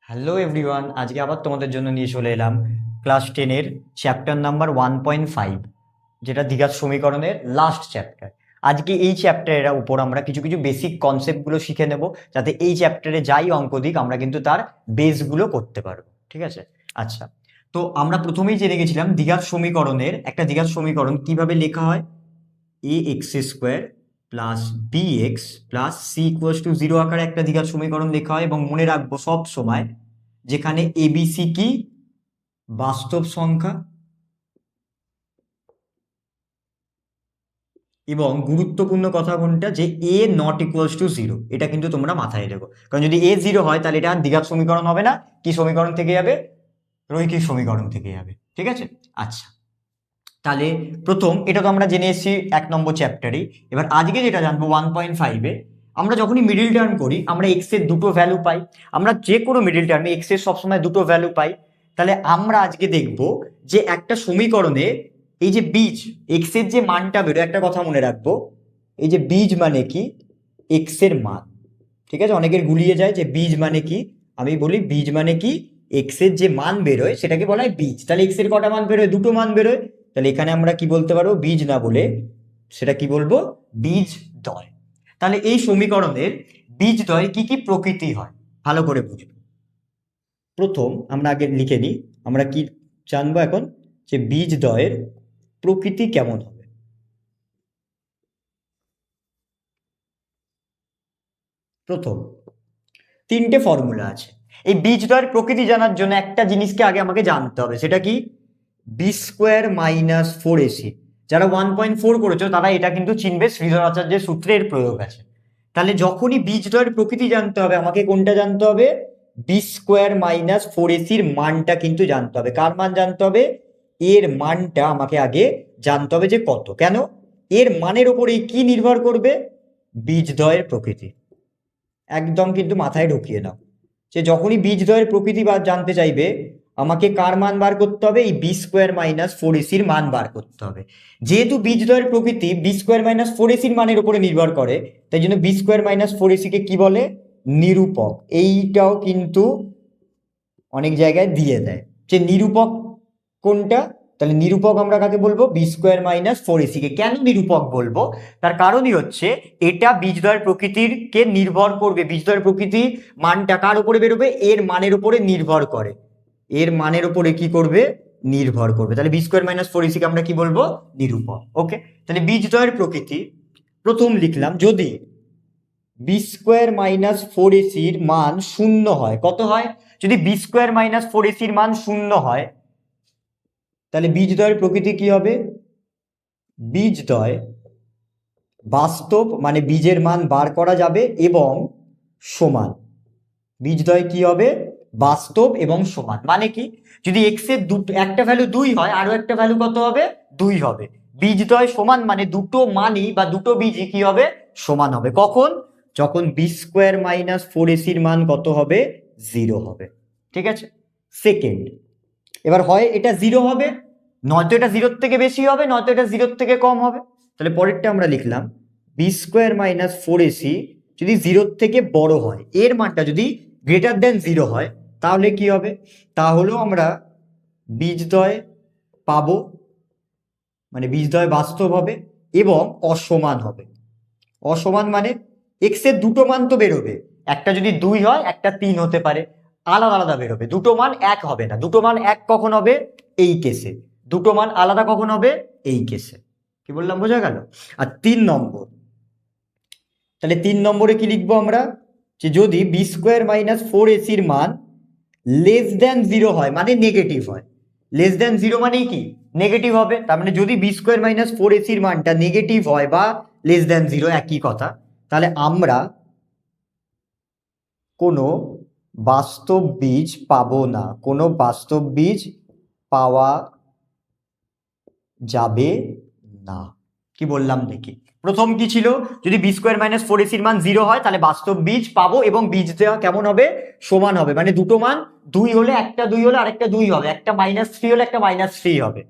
Hello everyone, আজকে আবার তোমাদের জন্য নিয়ে চলে এলাম ক্লাস 10-এর চ্যাপ্টার নাম্বার 1.5, যেটা দ্বিঘাত সমীকরণের লাস্ট চ্যাপ্টার। আজকে এই চ্যাপ্টারের উপর আমরা কিছু কিছু বেসিক কনসেপ্টগুলো শিখে নেব, যাতে এই চ্যাপ্টারে যাই অঙ্ক দিক আমরা কিন্তু তার বেসগুলো করতে পারবো। ঠিক আছে? আচ্ছা, তো আমরা প্রথমেই জেনে গেছিলাম দ্বিঘাত সমীকরণের একটা দ্বিঘাত সমীকরণ কিভাবে লেখা হয়। A x square plus B x plus C equals to zero আকারে একটা দ্বিঘাত সমীকরণ লেখা হয়, এবং মনে রাখবো সব সময় যেখানে এবিসি কি বাস্তব সংখ্যা, এবং গুরুত্বপূর্ণ কথা কোনটা, যে এ নট ইকুয়ালস টু জিরো, এটা কিন্তু তোমরা মাথায় রেখো। কারণ যদি এ জিরো হয় তাহলে এটা দ্বিঘাত সমীকরণ হবে না, কি সমীকরণ থেকে যাবে? রৈখিক সমীকরণ থেকে যাবে। ঠিক আছে? আচ্ছা, তাহলে প্রথম এটা তো আমরা জেনে এসেছি 1 নম্বর চ্যাপ্টারেই। এবার আজকে যেটা জানবো 1.5-এ, আমরা যখনই মিডিল টার্ম করি আমরা এক্স এর দুটো ভ্যালু পাই। আমরা যে কোনো মিডিল টার্মে এক্স এর সবসময় দুটো ভ্যালু পাই। তাহলে আমরা আজকে দেখব যে একটা সমীকরণে এই যে বীজ এক্স এর যে মানটা বেরোয়, একটা কথা মনে রাখবো, এই যে বীজ মানে কি? এক্স এর মান। ঠিক আছে? অনেকের গুলিয়ে যায় যে বীজ মানে কি। আমি বলি বীজ মানে কি, এক্স এর যে মান বেরোয় সেটাকে বলা হয় বীজ। তাহলে এক্স এর কটা মান বেরোয়? দুটো মান বেরোয়। তাহলে এখানে আমরা কি বলতে পারবো? বীজ না বলে সেটা কি বলবো? বীজ দ্বয়। তাহলে এই সমীকরণের বীজ দ্বয় কি কি প্রকৃতি হয় ভালো করে বুঝবো। প্রথম আমরা আগে লিখে নিই, আমরা কি জানবো এখন, যে বীজ দ্বয়ের প্রকৃতি কেমন হবে। প্রথম তিনটে ফর্মুলা আছে। এই বীজদ্বয়ের প্রকৃতি জানার জন্য একটা জিনিসকে আগে আমাকে জানতে হবে, সেটা কি? B square minus four AC. যারা 1.4 করেছো তারা এটা কিন্তু চিনবে, শ্রীধর আচার্যের সূত্রের প্রয়োগ আছে। তাহলে যখনই বীজদ্বয়ের প্রকৃতি জানতে হবে আমাকে কোনটা জানতে হবে? বি স্কোয়ার মাইনাস ফোর এসির মানটা কিন্তু জানতে হবে। কার মান জানতে হবে? এর মানটা আমাকে আগে জানতে হবে যে কত। কেন? এর মানের উপরেই কি নির্ভর করবে? বীজদ্বয়ের প্রকৃতি। একদম কিন্তু মাথায় ঢুকিয়ে নাও, যে যখনই বীজদ্বয়ের প্রকৃতি জানতে চাইবে আমাকে কার মান বার করতে হবে? এই বি স্কোয়ার মাইনাস ফোর এসির মান বার করতে হবে। যেহেতু বীজদ্বয়ের প্রকৃতি বি স্কোয়ার মাইনাস ফোর এসির মানের উপরে নির্ভর করে, তাই জন্য বি স্কোয়ার মাইনাস ফোর এসিকে কি বলে? নিরূপক। এইটাও কিন্তু অনেক জায়গায় দিয়ে দেয় যে নিরূপক কোনটা। তাহলে নিরূপক আমরা কাকে বলবো? বি স্কোয়ার মাইনাস ফোর এসিকে। কেন নিরূপক বলবো? তার কারণই হচ্ছে এটা বীজদ্বয়ের প্রকৃতির কে নির্ভর করবে। বীজদ্বয়ের প্রকৃতি মানটা কার উপরে বেরোবে? এর মানের উপরে নির্ভর করে। এর মানের উপরে কি করবে? নির্ভর করবে। তাহলে বি স্কোয়ার মাইনাস ফোর এসিকে আমরা কি বলবো? নিরূপক। ওকে, তাহলে বীজদ্বয়ের প্রকৃতি প্রথম লিখলাম, যদি বি স্কোয়ার মাইনাস ফোর এসির মান শূন্য হয়। কত হয়? যদি বি স্কোয়ার মাইনাস ফোর এসির মান শূন্য হয় তাহলে বীজদ্বয়ের প্রকৃতি কি হবে? বীজদ্বয় বাস্তব, মানে বীজের মান বার করা যাবে এবং সমান। বীজদ্বয় কি হবে? বাস্তব এবং সমান। মানে কি? যদি এক্স এর একটা ভ্যালু 2 হয়, আরো একটা ভ্যালু কত হবে? 2 হবে। বীজদ্বয় সমান মানে দুটো মানই বা দুটো বীজই কি হবে? সমান হবে। কখন? যখন বি স্কোয়ার মাইনাস ফোর এসির মান কত হবে? 0 হবে। ঠিক আছে? সেকেন্ড, এবার হয় এটা 0 হবে, নয়তো এটা 0-র থেকে বেশি হবে, নয়তো এটা 0-র থেকে কম হবে। তাহলে পরেরটা আমরা লিখলাম, B square minus four AC যদি 0-র থেকে বড় হয়, এর মানটা যদি গ্রেটার দেন 0 হয়, তাহলে কি হবে? তাহলেও আমরা বীজদ্বয় পাবো, মানে বীজদ্বয় বাস্তব হবে এবং অসমান হবে। অসমান মানে এক্স এর দুটো মান তো বেরোবে, একটা যদি 2 হয় একটা 3 হতে পারে, আলাদা আলাদা বেরোবে। দুটো মান এক হবে না। দুটো মান এক কখন হবে? এই কেসে। দুটো মান আলাদা কখন হবে? এই কেসে। কি বললাম বোঝা গেল? আর 3 নম্বর, তাহলে 3 নম্বরে কি লিখবো আমরা? যে যদি বি স্কোয়ার মাইনাস ফোর এসির মান লেস দেন 0 হয়, মানে নেগেটিভ হয়। লেস দেন 0 মানেই কি? নেগেটিভ হবে। তার মানে যদি বি স্কোয়ার মাইনাস ফোর এসির মানটা নেগেটিভ হয় বা লেস দেন 0 একই কথা, তাহলে আমরা কোনো বাস্তব বীজ পাবো না। কোনো বাস্তব বীজ পাওয়া যাবে না। কি বললাম দেখি? প্রথম কি ছিল? যদি বি স্কোয়ার মাইনাস ফোর এসির মান 0 হয় তাহলে বাস্তব বীজ পাবো, এবং বীজটা কেমন হবে? সমান হবে। মানে দুটো মান 2 হলে একটা 2 হলে আরেকটা 2 হবে, একটা -3 হলে একটা -3 হবে।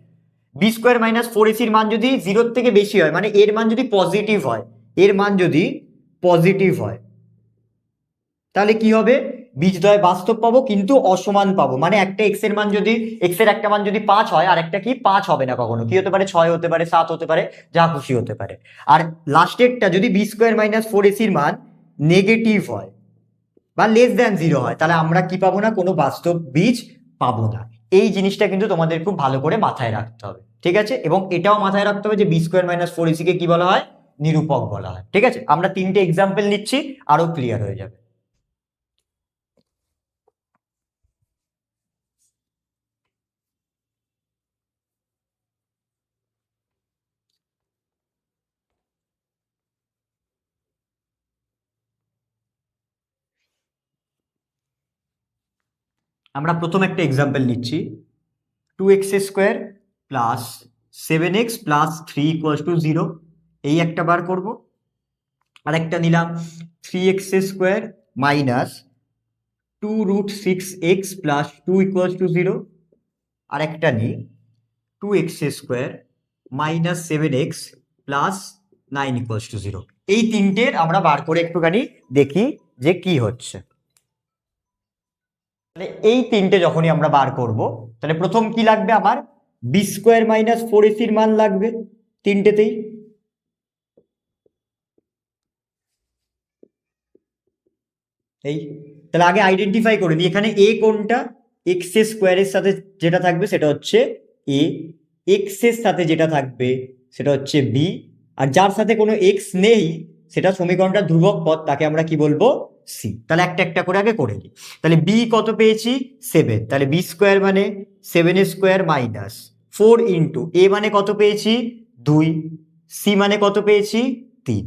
বি স্কোয়ার মাইনাস ফোর এসির মান যদি 0-র থেকে বেশি হয়, মানে এর মান যদি পজিটিভ হয়, এর মান যদি পজিটিভ হয়, তাহলে কি হবে? বীজদ্বয় বাস্তব পাবো কিন্তু অসমান পাবো, মানে একটা এক্স এর মান যদি এক্স এর একটা মান যদি 5 হয় আর একটা কি 5 হবে না কখনো, কি হতে পারে 6 হতে পারে 7 হতে পারে, যা খুশি হতে পারে। আর লাস্টেরটা যদি বি স্কোয়ার মাইনাস ফোর এসির মান নেগেটিভ হয় বা লেস দ্যান 0 হয়, তাহলে আমরা কি পাবো না, কোনো বাস্তব বীজ পাবো না। এই জিনিসটা কিন্তু তোমাদের খুব ভালো করে মাথায় রাখতে হবে, ঠিক আছে? এবং এটাও মাথায় রাখতে হবে যে B square minus four AC কে কি বলা হয়, নিরূপক বলা হয়, ঠিক আছে? আমরা 3টে এক্সাম্পল নিচ্ছি, আরো ক্লিয়ার হয়ে যাবে। আমরা প্রথম একটা এক্সাম্পল নিচ্ছি, 2x² plus 7x plus 3 equals to 0, এই একটা বার করব। আর একটা নিলাম 3x² minus 2√6x plus 2 equals to 0। আর একটা নিই 2x² minus 7x plus 9 equals to 0। এই তিনটের আমরা বার করে একটুখানি দেখি যে কি হচ্ছে। তাহলে এই তিনটে যখনই আমরা বার করব, তাহলে প্রথম কি লাগবে আমার, বি স্কোয়ার মাইনাস ফোর এসির মান লাগবে তিনটেতেই। এই তাহলে আগে আইডেন্টিফাই করে নিই এখানে এ কোনটা, এক্স এর স্কোয়ারের সাথে যেটা থাকবে সেটা হচ্ছে এ, এক্স এর সাথে যেটা থাকবে সেটা হচ্ছে বি, আর যার সাথে কোনো এক্স নেই সেটা সমীকরণটা ধ্রুবক পদ, তাকে আমরা কি বলবো, সি। তাহলে একটা একটা করে আগে করে নিই। তাহলে বি কত পেয়েছি 7, তাহলে বি স্কোয়ার মানে 7 স্কোয়ার মাইনাস 4 ইন্টু এ মানে কত পেয়েছি 2, সি মানে কত পেয়েছি 3।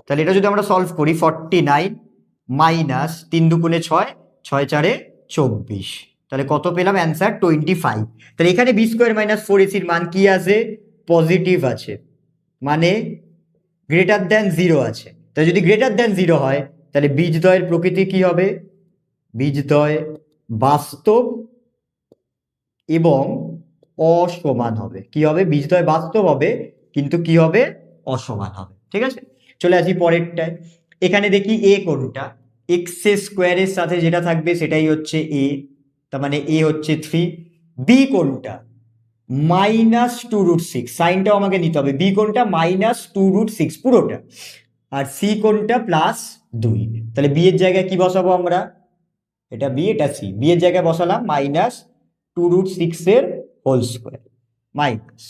তাহলে এটা যদি আমরা সলভ করি 49 মাইনাস 3 দুগুণে 6, 6 চারে 24, তাহলে কত পেলাম অ্যান্সার 25। তাহলে এখানে বি স্কোয়ার মাইনাস ফোর এসির মান কি আছে, পজিটিভ আছে, মানে গ্রেটার দ্যান 0 আছে। তাহলে যদি গ্রেটার দ্যান 0 হয় তাহলে বীজদ্বয়ের প্রকৃতি কি হবে, বীজদ্বয় বাস্তব এবং অসমান হবে। কি হবে, বীজদ্বয় বাস্তব হবে কিন্তু কি হবে, অসমান হবে, ঠিক আছে? চলে আসি পরেরটায়। এখানে দেখি এ কোনটা, এক্স স্কোয়ারের সাথে যেটা থাকবে সেটাই হচ্ছে এ, তার মানে এ হচ্ছে 3। বি কোনটা, -2√6, সাইনটাও আমাকে নিতে হবে, বি কোনটা -2√6 পুরোটা, আর সি কোনটা +2। তাহলে বি এর জায়গায় কি বসাবো আমরা, এটা বি এটা সি, বি এর জায়গায় বসালাম -2√6 এর হোল স্কোয়ার মাইনাস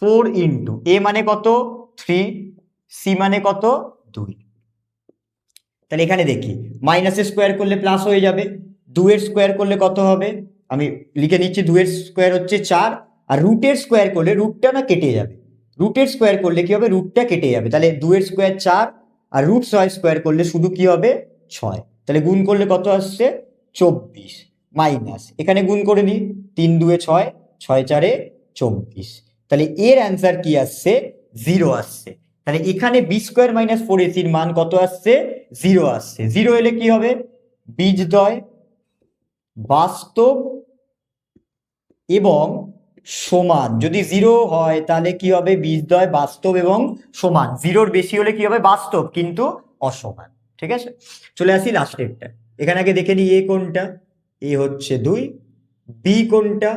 4 ইন্টু এ মানে কত 3, সি মানে কত 2। তাহলে এখানে দেখি মাইনাসের স্কোয়ার করলে প্লাস হয়ে যাবে, 2 এর স্কোয়ার করলে কত হবে, আমি লিখে নিচ্ছি 2 এর স্কোয়ার হচ্ছে 4, আর রুটের স্কোয়ার করলে রুটটা না কেটে যাবে, রুটের স্কোয়ার করলে কি হবে, রুটটা কেটে যাবে। তাহলে 2 এর স্কোয়ার 4 আর √6 স্কোয়ার করলে শুধু কি হবে 6, তাহলে গুণ করলে কত আসছে 24 মাইনাস এখানে গুণ করে নিই 3 2 6, 6 4 24, তাহলে এর অ্যান্সার কি আসছে 0 আসছে। তাহলে এখানে বি স্কোয়ার মাইনাস ফোর এসির মান কত আসছে 0 আসছে। 0 এলে কি হবে, বীজদ্বয় বাস্তব এবং সমান। যদি 0 হয় তাহলে কি হবে, বীজদ্বয় বাস্তব এবং সমান, 0-র বেশি হলে কি হবে, বাস্তব কিন্তু অসমান, ঠিক আছে? চলে আসি লাস্টেরটা, এখানে আগে দেখে নিই এ কোনটা, এ হচ্ছে 2, বি কোনটা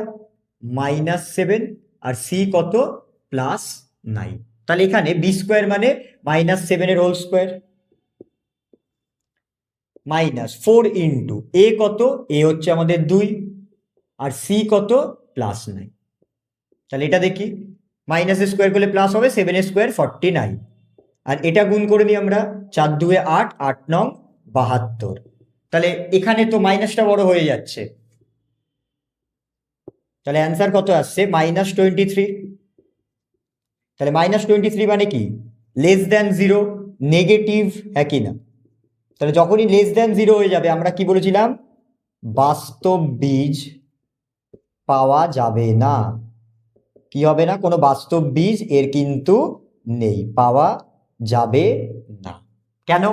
-7, আর সি কত +9। তাহলে এখানে বি স্কোয়ার মানে -7 এর হোল স্কোয়ার মাইনাস 4 ইন্টু এ কত, এ হচ্ছে আমাদের 2, আর সি কত +9। তাহলে এটা দেখি মাইনাস স্কোয়ার করলে প্লাস হবে, 7 স্কোয়ার 49, আর এটা গুণ করে নিই আমরা 4 2 8, 8 9 72। তাহলে এখানে তো মাইনাসটা বড় হয়ে যাচ্ছে, তাহলে অ্যান্সার কত আসছে -23। তাহলে -23 মানে কি, লেস দ্যান 0, নেগেটিভ, হ্যাঁ কি না? তাহলে যখনই লেস দ্যান 0 হয়ে যাবে আমরা কি বলেছিলাম, বাস্তব বীজ পাওয়া যাবে না, কি হবে না, কোনো বাস্তব বীজ এর কিন্তু নেই, পাওয়া যাবে না। কেন,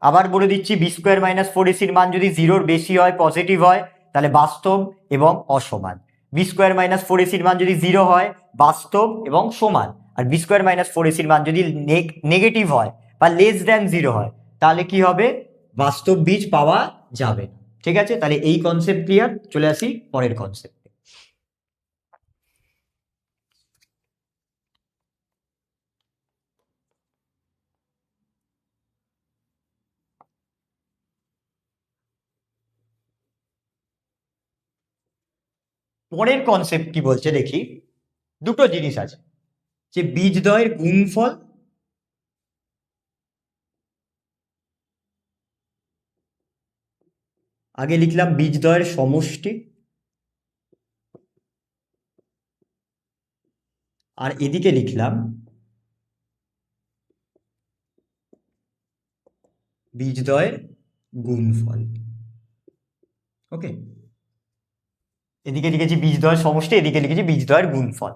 আবার বলে দিচ্ছি, বি স্কোয়ার মাইনাস ফোর এসির মান যদি 0-র বেশি হয়, পজিটিভ হয়, তাহলে বাস্তব এবং অসমান। বি স্কোয়ার মাইনাস ফোর এসির মান যদি 0 হয়, বাস্তব এবং সমান। আর বি স্কোয়ার মাইনাস ফোর এসির মান যদি নেগেটিভ হয় বা লেস দ্যান 0 হয়, তাহলে কি হবে, বাস্তব বীজ পাওয়া যাবে না। ঠিক আছে, তাহলে এই কনসেপ্ট ক্লিয়ার। চলে আসি পরের কনসেপ্ট। পরের কনসেপ্ট কি বলছে দেখি। দুটো জিনিস আছে, যে বীজদ্বয়ের গুণফল আগে লিখলাম বীজদ্বয়ের সমষ্টি, আর এদিকে লিখলাম বীজদ্বয়ের গুণফল। ওকে, এদিকে লিখেছি বীজদ্বয়ের সমষ্টি, এদিকে লিখেছি বীজদ্বয়ের গুণফল।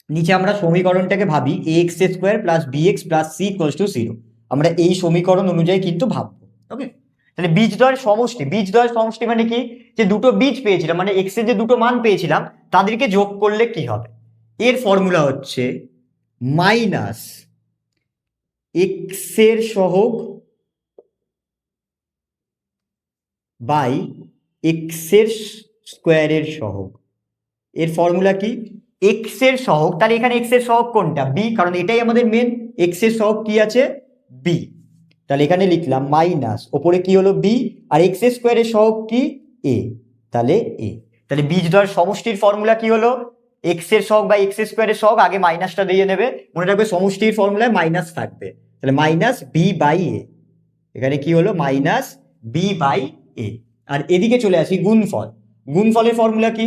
নিচে আমরা সমীকরণটাকে ভাবি ax square plus bx plus c equals to 0। আমরা এই সমীকরণ অনুযায়ী কিন্তু ভাববো। ওকে, তাহলে বীজদ্বয়ের সমষ্টি, বীজদ্বয়ের সমষ্টি মানে কি, যে দুটো বীজ পেয়েছিলাম, মানে এক্স এর যে দুটো মান পেয়েছিলাম তাদেরকে যোগ করলে কি হবে। এর ফর্মুলা হচ্ছে মাইনাস এক্স এর সহগ বাই এক্স এর স্কোয়ারের সহগ। এর ফর্মুলা কি, এক্স এর সহগ, তাহলে এখানে এক্স এর সহগ কোনটা, বি, কারণ এটাই আমাদের মেন। এক্স এর সহগ কি আছে, বি, তাহলে এখানে লিখলাম মাইনাস, ওপরে কি হলো বি, আর এক্স এর স্কোয়ারের সহগ কি, এ, তাহলে এ। তাহলে বীজদ্বয়ের সমষ্টির ফর্মুলা কি হলো, এক্স এর সহগ বা এক্স এর স্কোয়ারের সহগ, আগে মাইনাসটা দিয়ে নেবে, মনে রাখবে সমষ্টির ফর্মুলায় মাইনাস থাকবে, তাহলে মাইনাস বি বাই এ। এখানে কি হলো, মাইনাস বি বাই এ। আর এদিকে চলে আসি গুণফল। গুণফলের ফর্মুলা কি,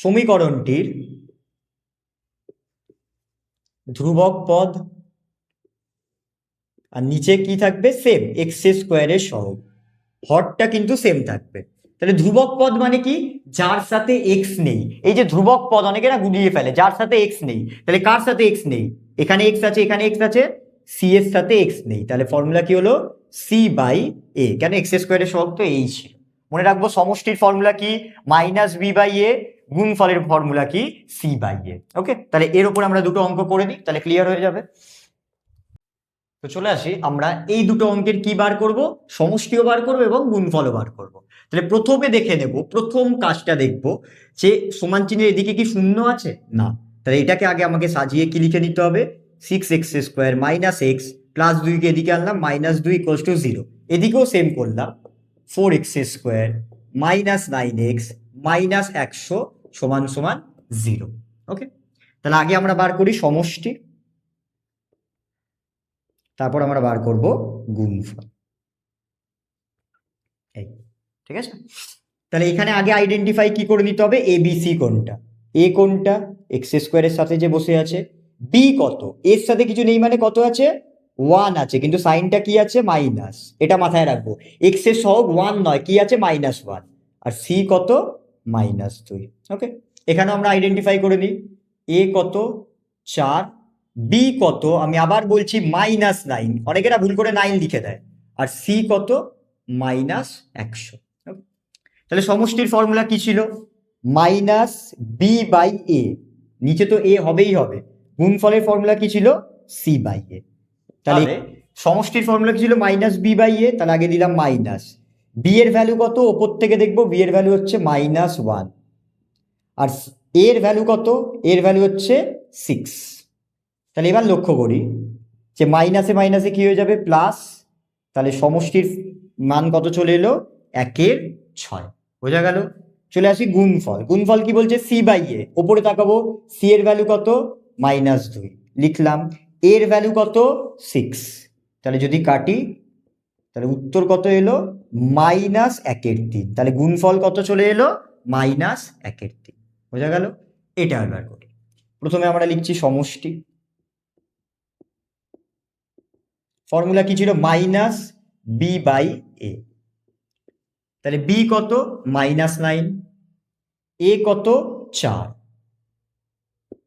সমীকরণটির ধ্রুবক পদ আর নিচে কি থাকবে, সেম, এক্স স্কোয়ারের সহগ, হরটা কিন্তু সেম থাকবে। তাহলে ধ্রুবক পদ মানে কি, যার সাথে এক্স নেই। এই যে ধ্রুবক পদ অনেকে না গুলিয়ে ফেলে, যার সাথে এক্স নেই, তাহলে কার সাথে এক্স নেই, এখানে এক্স আছে, এখানে এক্স আছে, সি এর সাথে এক্স নেই, তাহলে ফর্মুলা কি হলো, সি বাই এ। কেন, এক্স স্কোয়ারের সহগ তো এই ছিল। মনে রাখবো সমষ্টির ফর্মুলা কি, মাইনাস বি বাই এ, গুণফলের ফর্মুলা কি, সি বাই এ। ওকে, তাহলে এর উপর আমরা দুটো অঙ্ক করে নিই, তাহলে ক্লিয়ার হয়ে যাবে। তো চলে আসি, আমরা এই দুটো অঙ্কের কি বার করব, সমষ্টিও বার করবো এবং গুণফলও বার করব। তাহলে প্রথমে দেখে নেব, প্রথম কাজটা দেখব যে সমান চিহ্নের এদিকে কি শূন্য আছে, না, তাহলে এটাকে আগে আমাকে সাজিয়ে কি লিখে নিতে হবে, 6x square minus x plus 2কে এদিকে আনলাম, মাইনাস 2 ইকুয়ালস টু 0। এদিকেও সেম করলাম, 4x square minus 9x minus 100 সমান সমান 0। ওকে, তাহলে আগে আমরা বার করি সমষ্টি, তারপর আমরা বার করব গুণফল। এই, ঠিক আছে, তাহলে এখানে আগে আইডেন্টিফাই কি করে নিতে হবে, এ বি সি কোনটা, এ কোনটা, এক্স স্কোয়ারের সাথে যে বসে আছে, বি কত, এর সাথে কিছু নেই মানে কত আছে, 1 আছে, কিন্তু সাইনটা কি আছে, মাইনাস, এটা মাথায় রাখবো। এক্স এর সহগ 1 নয়, কি আছে, -1, আর সি কত, -2। ওকে, এখানে আমরা আইডেন্টিফাই করে নিই, এ কত 4, বি কত, আমি আবার বলছি -9, অনেকেরা ভুল করে 9 লিখে দেয়, আর সি কত, -100। তাহলে সমষ্টির ফর্মুলা কি ছিল, মাইনাস বি বাই এ, নিচে তো এ হবেই হবে, গুণফলের ফর্মুলা কি ছিল, সি বাই এ। তাহলে সমষ্টির ফর্মুলা কি ছিল, মাইনাস বি বাই এ, তাহলে আগে দিলাম মাইনাস, বি এর ভ্যালু কত, ওপর থেকে দেখবো, বি এর ভ্যালু হচ্ছে -1, আর এর ভ্যালু কত, এর ভ্যালু হচ্ছে 6। তাহলে এবার লক্ষ্য করি যে মাইনাসে মাইনাসে কি হয়ে যাবে, প্লাস, তাহলে সমষ্টির মান কত চলে এলো, 1/6, বোঝা গেল। চলে আসি গুণফল, গুণফল কি বলছে, সি বাই এ, ওপরে তাকাবো, সি এর ভ্যালু কত, -2 লিখলাম, এর ভ্যালু কত, 6, তাহলে যদি কাটি তাহলে উত্তর কত এলো, -1/3, তাহলে গুণফল কত চলে এলো, -1/3, বোঝা গেল। এটা বার করি, প্রথমে আমরা লিখছি সমষ্টি, ফর্মুলা কি ছিল, মাইনাস বি বাই এ, তাহলে বি কত, -9, এ কত 4,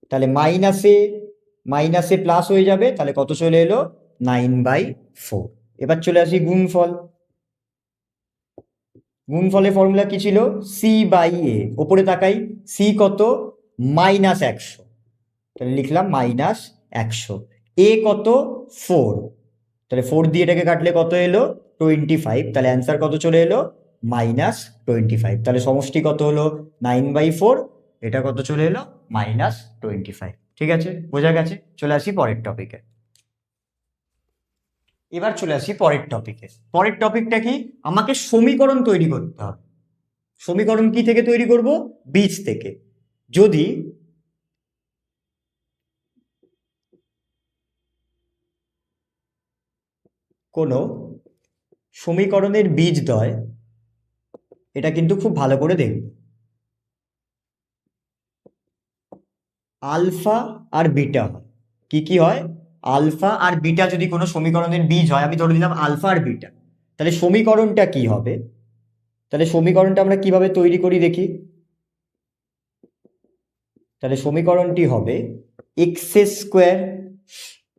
তাহলে মাইনাসে মাইনাসে প্লাস হয়ে যাবে, তাহলে কত চলে এলো, 9/4। এবার চলে আসি গুণফল, গুণফলের ফর্মুলা কি ছিল, সি বাই এ, ওপরে তাকাই, সি কত, -100, তাহলে লিখলাম -100, এ কত 4, তাহলে 4 দিয়ে এটাকে কাটলে কত এলো 25, তাহলে অ্যান্সার কত চলে এলো -25, তাহলে সমষ্টি কত হলো 9/4, এটা কত চলে এলো -25। ঠিক আছে, বোঝা গেছে। চলে আসি পরের টপিকে। এবার চলে আসি পরের টপিকে। পরের টপিকটা কি, আমাকে সমীকরণ তৈরি করতে হবে। সমীকরণ কি থেকে তৈরি করব, বীজ থেকে। যদি কোনো সমীকরণের বীজদ্বয়, এটা কিন্তু খুব ভালো করে দেখব, আলফা আর বিটা হয়। কি কি হয়, আলফা আর বিটা যদি কোনো সমীকরণের বীজ হয়, আমি ধরে দিলাম আলফা আর বিটা, তাহলে সমীকরণটা কি হবে, তাহলে সমীকরণটা আমরা কিভাবে তৈরি করি দেখি। তাহলে সমীকরণটি হবে X square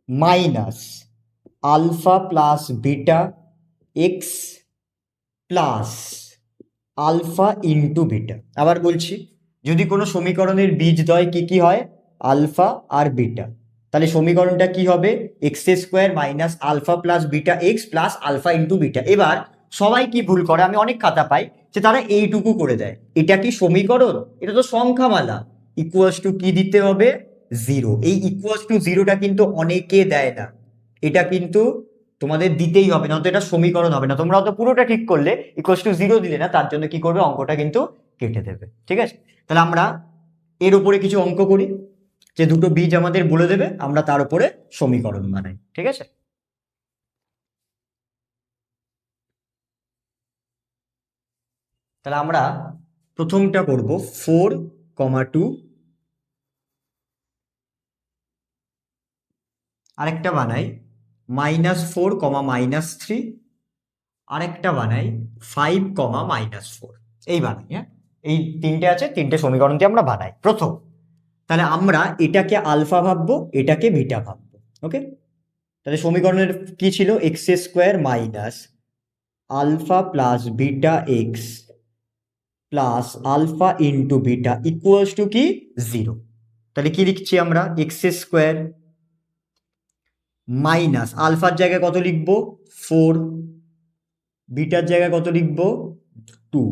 minus alpha plus beta X plus alpha into beta. আবার বলছি, যদি কোনো সমীকরণের বীজদ্বয় কি কি হয়, আলফা আর বিটা, তাহলে সমীকরণটা কি হবে X square minus alpha plus beta X plus alpha into beta. এবার সবাই কি ভুল করে, আমি অনেক খাতা পাই যে তারা এইটুকু করে দেয়, এটা কি সমীকরণ, এটা তো সংখ্যামালা, ইকুয়ালস টু কি দিতে হবে 0। এই ইকুয়ালস টু 0টা কিন্তু অনেকে দেয় না, এটা কিন্তু তোমাদের দিতেই হবে, না তো এটা সমীকরণ হবে না। তোমরা অত পুরোটা ঠিক করলে ইকুয়ালস টু 0 দিলে না, তার জন্য কি করবে, অঙ্কটা কিন্তু কেটে দেবে। ঠিক আছে, তাহলে আমরা এর উপরে কিছু অঙ্ক করি, যে দুটো বীজ আমাদের বলে দেবে, আমরা তার উপরে সমীকরণ বানাই। ঠিক আছে, তাহলে আমরা প্রথমটা করব 4,2, আরেকটা বানাই -4, -3, আরেকটা বানাই 5, -4, এই বানাই। হ্যাঁ, এই তিনটে আছে, তিনটে সমীকরণ দিয়ে আমরা বানাই প্রথম। তাহলে আমরা এটাকে আলফা ভাববো, এটাকে বিটা ভাববো। ওকে, তাহলে সমীকরণের কি ছিল, X square minus alpha plus beta X plus alpha into beta equals to কি 0। তাহলে কি লিখছি আমরা, এক্স স্কোয়ার মাইনাস আলফার জায়গায় কত লিখবো 4, বিটার জায়গায় কত লিখবো 2,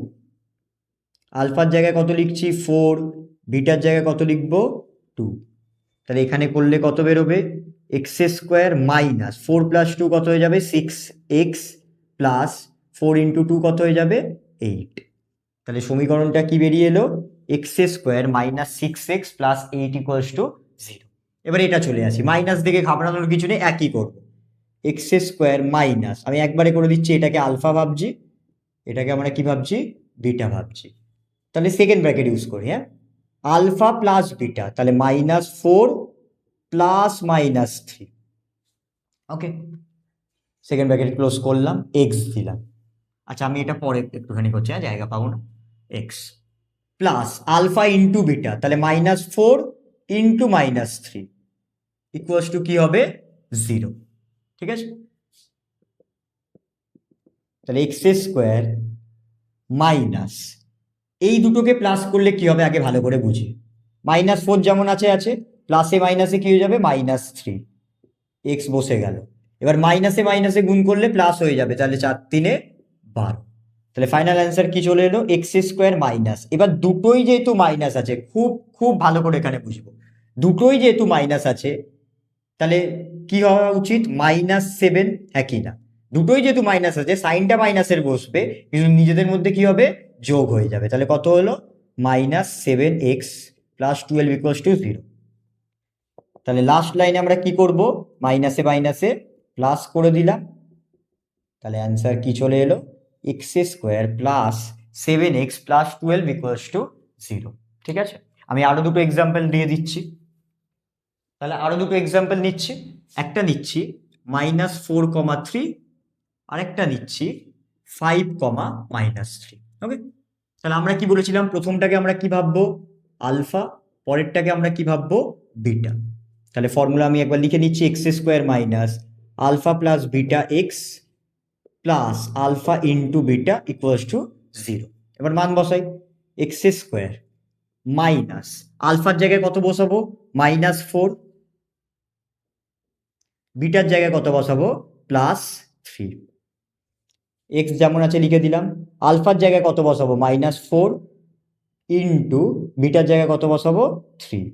আলফার জায়গায় কত লিখছি 4, বিটার জায়গায় কত লিখবো 2। তাহলে এখানে করলে কত বেরোবে, এক্স স্কোয়ার মাইনাস 4 প্লাস 2 কত হয়ে যাবে 6x প্লাস 4 ইন্টু 2 কত হয়ে যাবে 8। তাহলে সমীকরণটা কি বেরিয়ে এলো, x square minus 6x plus 8 equals to 0। এবার এটা চলে আসি, মাইনাস দিকে ঘাবড়ানোর কিছু নেই, একই করবো, এক্স স্কোয়ার মাইনাস, আমি একবারে করে দিচ্ছি, এটাকে আলফা ভাবছি, এটাকে আমরা কি ভাবছি বিটা ভাবছি। তাহলে সেকেন্ড ব্র্যাকেট ইউজ করি। হ্যাঁ, আলফা প্লাস বিটা, তাহলে -4 প্লাস -3। ওকে, সেকেন্ড ব্র্যাকেট ক্লোজ করলাম, এক্স দিলাম। আচ্ছা, আমি এটা পরে একটুখানি করছি, হ্যাঁ জায়গা পাবো না, X plus alpha into beta, তাহলে -4 ইন্টু -3 ইকুয়ালস টু কি হবে 0। ঠিক আছে, তাহলে এক্স স্কোয়ার মাইনাস, এই দুটোকে প্লাস করলে কি হবে আগে ভালো করে বুঝি, -4 যেমন আছে আছে, প্লাসে মাইনাসে কি হয়ে যাবে -3, এক্স বসে গেল। এবার মাইনাসে মাইনাসে গুণ করলে প্লাস হয়ে যাবে, তাহলে 4 3 12। তাহলে ফাইনাল অ্যান্সার কি চলে এলো, এক্স স্কোয়ার মাইনাস, এবার দুটোই যেহেতু মাইনাস আছে, খুব খুব ভালো করে এখানে বুঝবো, দুটোই যেহেতু মাইনাস আছে, তাহলে কি হওয়া উচিত -7, হ্যাঁ কি না, দুটোই যেহেতু মাইনাস আছে, সাইনটা মাইনাসের বসবে, কিন্তু নিজেদের মধ্যে কি হবে যোগ হয়ে যাবে। তাহলে কত হলো -7x প্লাস 12 ইকুয়ালস টু 0। তাহলে লাস্ট লাইনে আমরা কি করব, মাইনাসে মাইনাসে প্লাস করে দিলাম, তাহলে অ্যান্সার কি চলে এলো, x square plus 7x plus 12 equals to 0। ঠিক আছে, আমি আরো দুটো এক্সাম্পল দিয়ে দিচ্ছি, তাহলে আরো দুটো এক্সাম্পল নিচ্ছি, একটা নিচ্ছি -4,3, আরেকটা নিচ্ছি 5,-3। ওকে, তাহলে আমরা কি বলেছিলাম, প্রথমটাকে আমরা কি ভাববো আলফা, পরেরটাকে আমরা কি ভাববো বিটা। তাহলে ফর্মুলা আমি একবার লিখে নিচ্ছি, X square minus alpha plus beta X plus alpha into beta equals to 0। এবার মান বসাই, এক্স স্কোয়ার মাইনাস আলফার জায়গায় কত বসাবো -4, বিটার জায়গায় কত বসাবো +3, এক্স যেমন আছে লিখে দিলাম। আলফার জায়গায় কত বসাবো -4 ইন্টু বিটার জায়গায় কত বসাবো 3,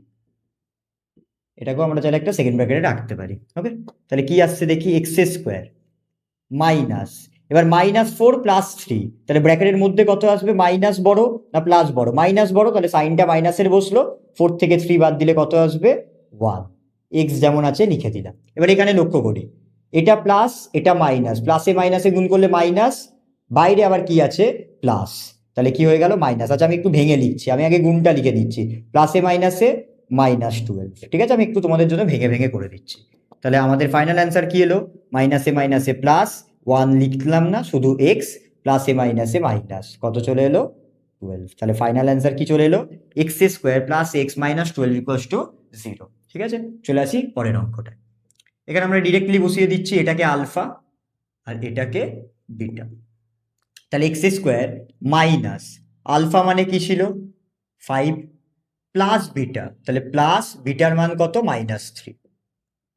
এটাকেও আমরা চাইলে একটা সেকেন্ড ব্র্যাকেটে রাখতে পারি। ওকে, তাহলে কি আসছে দেখি, x² মাইনাস, এবার -4 +3, তাহলে ব্র্যাকেটের মধ্যে কত আসবে, মাইনাস বড় না প্লাস বড়, মাইনাস বড়, তাহলে সাইনটা মাইনাসের বসলো, 4 থেকে 3 বাদ দিলে কত আসবে 1, এক্স যেমন আছে লিখে দিলাম। এবার এখানে লক্ষ্য করি, এটা প্লাস এটা মাইনাস, প্লাসে মাইনাসে গুণ করলে মাইনাস, বাইরে আবার কি আছে প্লাস, তাহলে কি হয়ে গেল মাইনাস। আচ্ছা আমি একটু ভেঙে লিখছি, আমি আগে গুণটা লিখে দিচ্ছি, প্লাসে মাইনাসে -12, ঠিক আছে, আমি একটু তোমাদের জন্য ভেঙে ভেঙে করে দিচ্ছি। তাহলে আমাদের ফাইনাল অ্যান্সার কি এলো, মাইনাসে মাইনাসে প্লাস, 1 লিখলাম না, শুধু এক্স, প্লাসে মাইনাসে মাইনাস, কত চলে এলো 12। তাহলে ফাইনাল অ্যান্সার কি চলে এলো, x² + x - 12 = 0। ঠিক আছে, চলে আসি পরের অঙ্কটা। এখানে আমরা ডিরেক্টলি বসিয়ে দিচ্ছি, এটাকে আলফা আর এটাকে বিটা। তাহলে x² মাইনাস আলফা মানে কি ছিল 5 প্লাস বিটা, তাহলে প্লাস বিটার মান কত -3,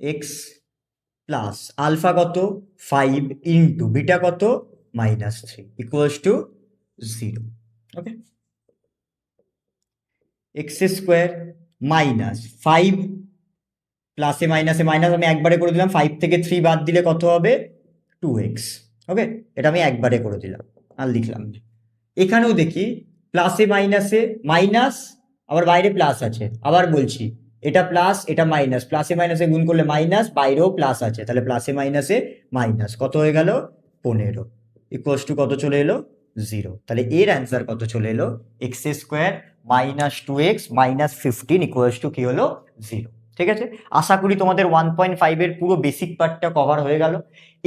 x প্লাস আলফা কত 5 ইন্টু বিটা কত -3 = 0। ওকে, x² মাইনাস 5 প্লাসে মাইনাসে মাইনাস, আমি একবারে করে দিলাম, 5 থেকে 3 বাদ দিলে কত হবে 2x। ওকে, এটা আমি একবারে করে দিলাম আর লিখলাম না। এখানেও দেখি প্লাসে মাইনাসে মাইনাস, আবার বাইরে প্লাস আছে, আবার বলছি এটা প্লাস এটা মাইনাস, প্লাসে মাইনাসে গুণ করলে মাইনাস, বাইরেও প্লাস আছে, তাহলে প্লাসে মাইনাসে মাইনাস, কত হয়ে গেল 15 = কত চলে এলো 0। তাহলে এর অ্যান্সার কত চলে এলো, x² - 2x - 15 = কি হলো 0। ঠিক আছে, আশা করি তোমাদের 1.5 এর পুরো বেসিক পার্টটা কভার হয়ে গেল।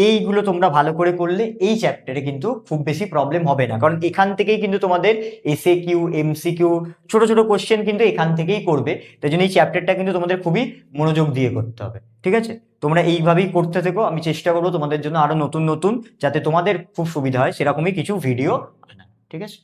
এইগুলো তোমরা ভালো করে করলে এই চ্যাপ্টারে কিন্তু খুব বেশি প্রবলেম হবে না, কারণ এখান থেকেই কিন্তু তোমাদের এসএকিউ এমসিকিউ ছোট ছোট কোশ্চেন কিন্তু এখান থেকেই করবে। তাই জন্য এই চ্যাপ্টারটা কিন্তু তোমাদের খুবই মনোযোগ দিয়ে করতে হবে। ঠিক আছে, তোমরা এইভাবেই করতে থেকো, আমি চেষ্টা করবো তোমাদের জন্য আরো নতুন নতুন, যাতে তোমাদের খুব সুবিধা হয় সেরকমই কিছু ভিডিও আনা। ঠিক আছে।